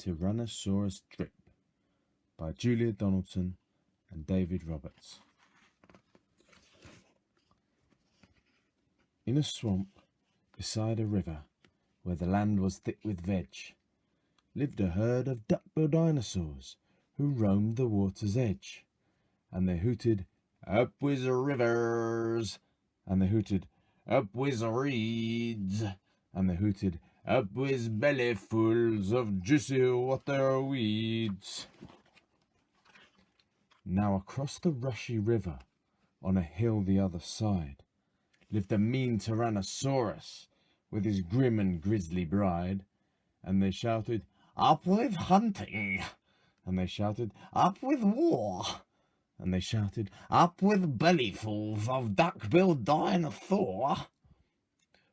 Tyrannosaurus Drip by Julia Donaldson and David Roberts. In a swamp beside a river, where the land was thick with veg, lived a herd of duck-billed dinosaurs who roamed the water's edge. And they hooted, "Up with the rivers!" And they hooted, "Up with the reeds!" And they hooted, "Up with bellyfuls of juicy water weeds!" Now across the rushy river, on a hill the other side, lived a mean Tyrannosaurus with his grim and grisly bride. And they shouted, "Up with hunting!" And they shouted, "Up with war!" And they shouted, "Up with bellyfuls of duck-billed dinosaur!"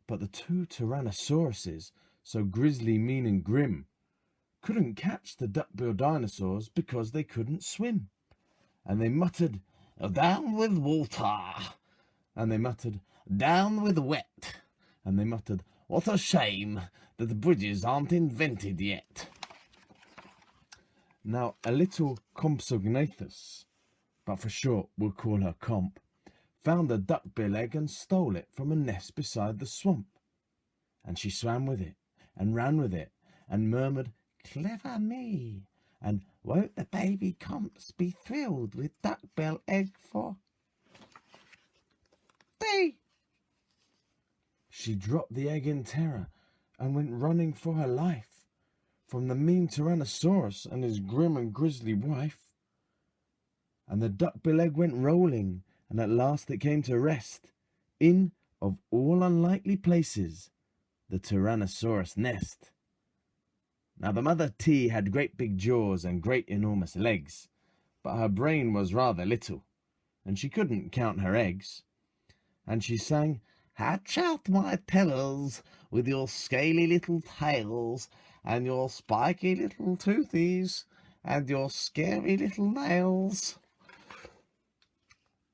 But the two Tyrannosauruses, so grisly, mean and grim, couldn't catch the duck-billed dinosaurs because they couldn't swim. And they muttered, "Down with water!" And they muttered, "Down with wet!" And they muttered, "What a shame that the bridges aren't invented yet!" Now, a little Compsognathus, but for short we'll call her Comp, found a duckbill egg and stole it from a nest beside the swamp. And she swam with it, and ran with it, and murmured, "Clever me! And won't the baby Comps be thrilled with duckbill egg for thee?" She dropped the egg in terror and went running for her life from the mean Tyrannosaurus and his grim and grisly wife. And the duckbill egg went rolling, and at last it came to rest in, of all unlikely places, the Tyrannosaurus nest. Now the mother T had great big jaws and great enormous legs, but her brain was rather little, and she couldn't count her eggs. And she sang, "Hatch out, my terrors, with your scaly little tails, and your spiky little toothies, and your scary little nails."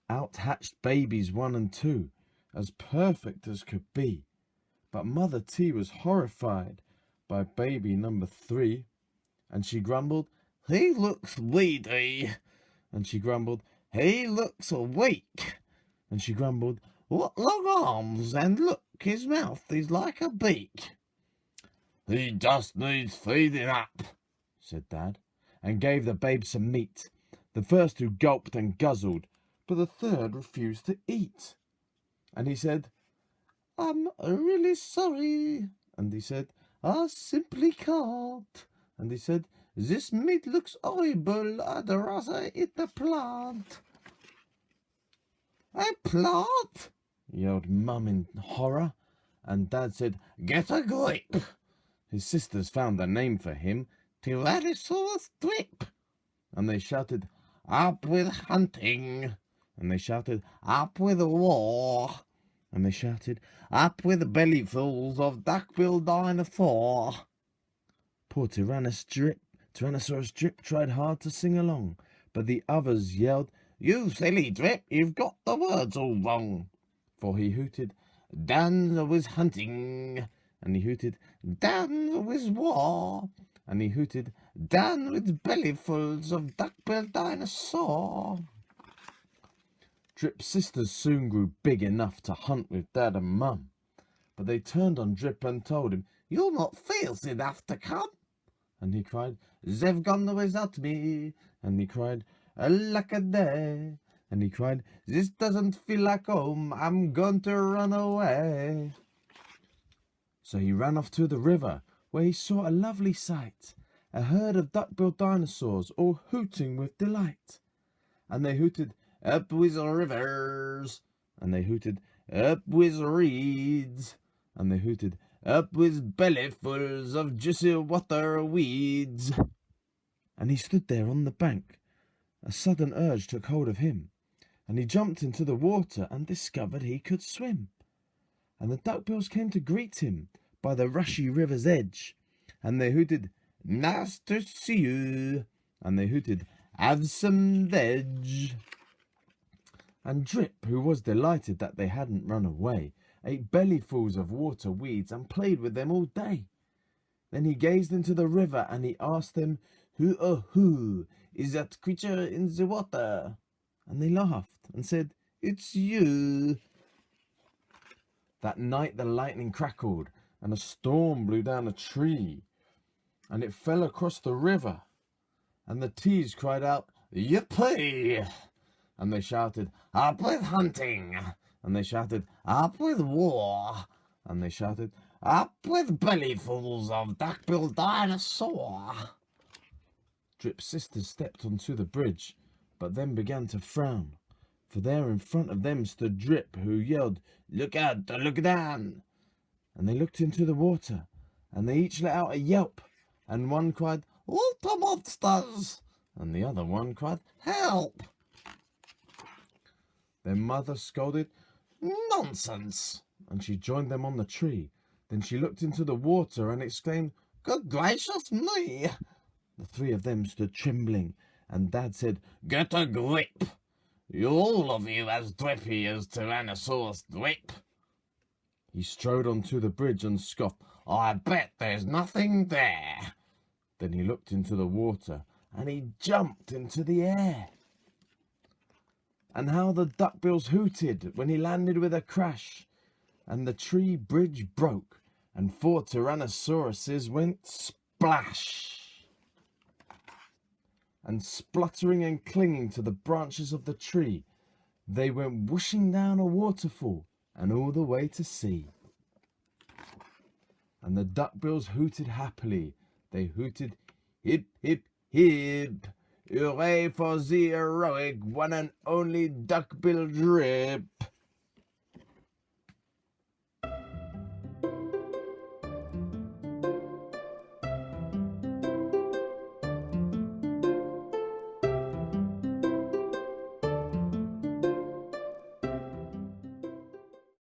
Out hatched babies 1 and 2, as perfect as could be. But Mother T was horrified by baby number 3, and she grumbled, "He looks weedy." And she grumbled, "He looks weak." And she grumbled, "What long arms, and look, his mouth is like a beak." "He just needs feeding up," said Dad, and gave the babe some meat. The first 2 gulped and guzzled, but the third refused to eat. And he said, "I'm really sorry." And he said, "I simply can't." And he said, "This meat looks horrible. I'd rather eat the plant." "A plant?" yelled Mum in horror. And Dad said, "Get a grip." His sisters found a name for him, Tyrannosaurus Drip. And they shouted, "Up with hunting!" And they shouted, "Up with war!" And they shouted, "Up with bellyfuls of duck-billed dinosaur!" Poor Tyrannosaurus Drip tried hard to sing along, but the others yelled, "You silly Drip, you've got the words all wrong." For he hooted, "Down with hunting!" And he hooted, "Down with war!" And he hooted, "Down with bellyfuls of duck-billed dinosaur!" Drip's sisters soon grew big enough to hunt with Dad and Mum, but they turned on Drip and told him, "You're not fierce enough to come." And he cried, "They've gone without me." And he cried, "Alack-a-day." And he cried, "This doesn't feel like home. I'm going to run away." So he ran off to the river, where he saw a lovely sight, a herd of duck-billed dinosaurs all hooting with delight. And they hooted, "Up with the rivers!" And they hooted, "Up with the reeds!" And they hooted, "Up with bellyfuls of juicy water weeds!" And he stood there on the bank. A sudden urge took hold of him, and he jumped into the water and discovered he could swim. And the duckbills came to greet him by the rushy river's edge, and they hooted, "Nice to see you!" And they hooted, "Have some veg!" And Drip, who was delighted that they hadn't run away, ate bellyfuls of water weeds and played with them all day. Then he gazed into the river and he asked them, who is that creature in the water? And they laughed and said, It's you. That night the lightning crackled and a storm blew down a tree and it fell across the river. And the T's cried out, Yippee! And they shouted, Up with hunting! And they shouted, Up with war! And they shouted, Up with bellyfuls of duck-billed dinosaur! Drip's sisters stepped onto the bridge, but then began to frown, for there in front of them stood Drip, who yelled, Look out, look down! And they looked into the water, and they each let out a yelp, and one cried, Water monsters! And the other one cried, Help! Their mother scolded, Nonsense! And she joined them on the tree. Then she looked into the water and exclaimed, Good gracious me! The three of them stood trembling, and Dad said, Get a grip! You all of you as drippy as Tyrannosaurus drip. He strode onto the bridge and scoffed, I bet there's nothing there. Then he looked into the water, and he jumped into the air. And how the duckbills hooted when he landed with a crash, and the tree bridge broke, and 4 Tyrannosauruses went splash. And spluttering and clinging to the branches of the tree, they went whooshing down a waterfall and all the way to sea. And the duckbills hooted happily. They hooted, Hip, hip, hip, hooray for the heroic one and only duckbill Drip.